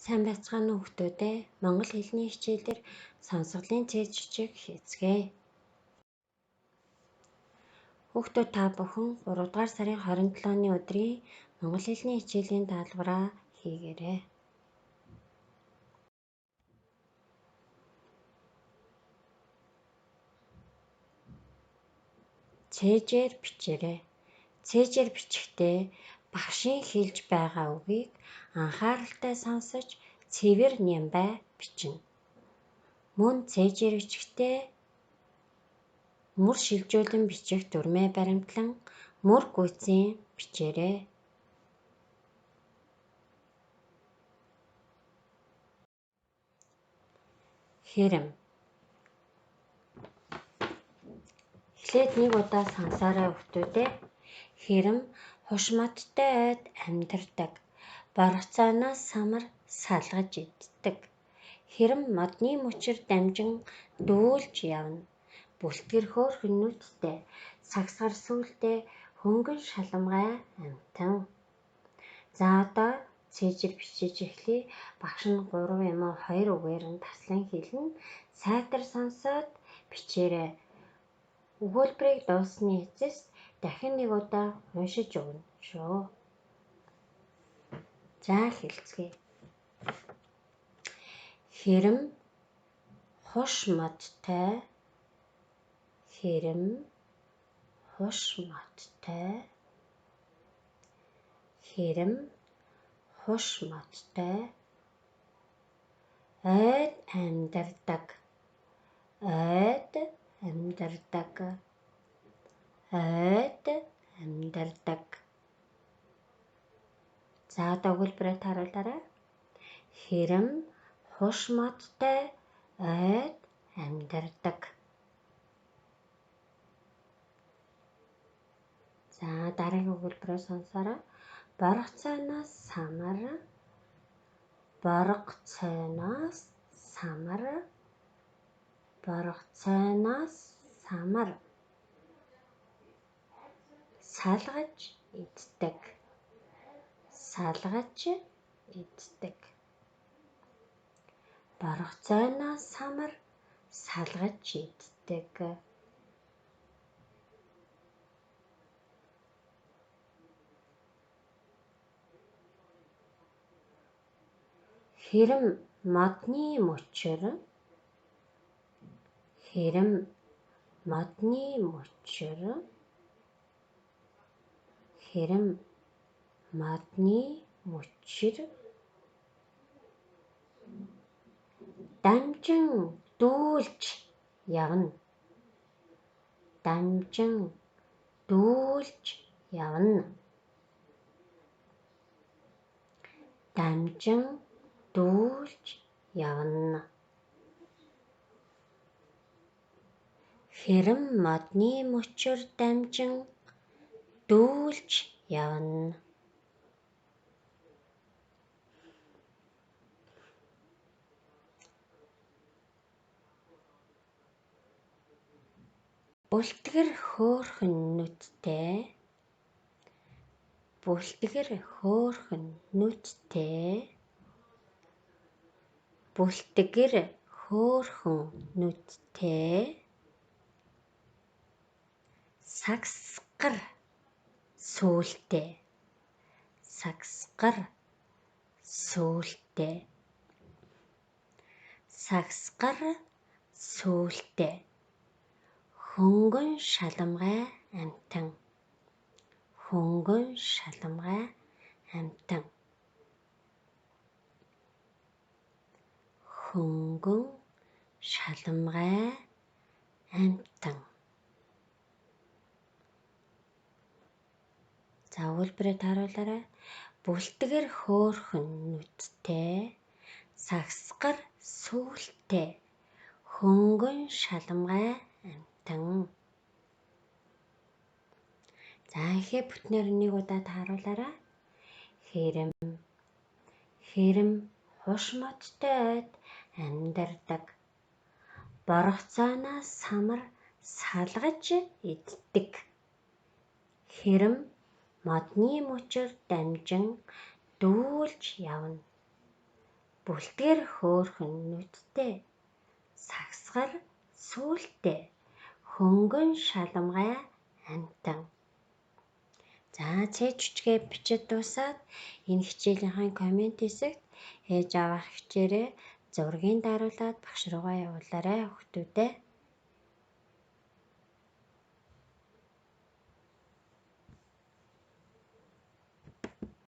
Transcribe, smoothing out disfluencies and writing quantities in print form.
Сайн байцгаана уу хүүхдүүдээ. Монгол хэлний хичээлээр сонсголын цээж жижиг хийцгээе. Хүүхдүүд та бүхэн 3 дугаар сарын 27-ны өдрийн монгол хэлний хичээлийн даалгавраа хийгээрэй. Цээжээр бичээрэй. Цээжээр бичихдээ багшийн хэлж байгаа үгийг анхааралтай сонсож цэвэр нямбай бичнэ. Мөн цээжээр бичихдээ мөр шилжүүлэн бичих дүрмээ баримтлан мөр гүйцэн бичээрэй. Хэрэм. Эхлээд нэг удаа сонсоорой хүүхдүүдээ. Хэрэм хушматтай ойд амьдардаг. Боргоцооноос самар салгаж иддэг. Хэрэм модны мөчир дамжин дүүлж явна. Бүлтгэр хөөрхөн нүдтэй, сагсгар сүүлдээ хөнгөн шаламгай амьтан. За одоо цээжээр бичиж эхлэе. Багш нь 3 юм уу 2 үгээр нь таслан хэлнэ. Сайтар сонсоод бичээрэй. Өгүүлбэрийг дууссаны эцэст дахин нэг удаа уншиж өгнө шүү. За хэлцгээе. Хэрэм хуш модтой. Хэрэм хуш модтой. Хэрэм хуш модтой. Ойд амьдардаг. Ойд амьдардаг. Ойд амьдардаг. За одоо өгүүлбэрээ харуулаарай. Хэрэм хуш модтой ойд амьдардаг. За дараагийн өгүүлбэрээ сонсоорой. Боргоцооноос самар. Боргоцооноос самар. Боргоцооноос самар. Салгаж иддэг. Салгаж иддэг. Боргоцооноос самар салгаж иддэг. Хэрэм модны мөчир. Хэрэм модны мөчир. Хэрэм модны мөчир. Дамжин дүүлж явна. Дамжин дүүлж явна. Дамжин дүүлж явна. Хэрэм модны мөчир дамжин дүүлж явна. Бүлтгэр хөөрхөн нүдтэй. Бүлтгэр хөөрхөн нүдтэй. Бүлтгэр хөөрхөн нүдтэй. Сагсгар сүүлдээ. Сагсгар сүүлдээ. Сагсгар сүүлдээ. Хөнгөн шаламгай амьтан. Хөнгөн шаламгай амьтан. Хөнгөн шаламгай амьтан. За өгүүлбэрээ харуулаарай. Бүлтгэр хөөрхөн нүдтэй. Сагсгар сүүлдээ. Хөнгөн шаламгай амьтан. За ихээ бүтнээр нэг удаа харуулаарай. Хэрэм. Хэрэм хуш модтой ойд амьдардаг. Боргоцооноос самар салгаж иддэг. Хэрэм модны мөчир дамжин дүүлж явна. Бүлтгэр хөөрхөн нүдтэй, сагсгар сүүлтэй, хөнгөн шаламгай амтан. За цээ жүчгээ бичиж дуусаад энэ хичээлийнхээ коммент хэсэгт ээж аваах хичээрээ зургийг даруулаад багш руугаа явуулаарай хүүхдүүдээ.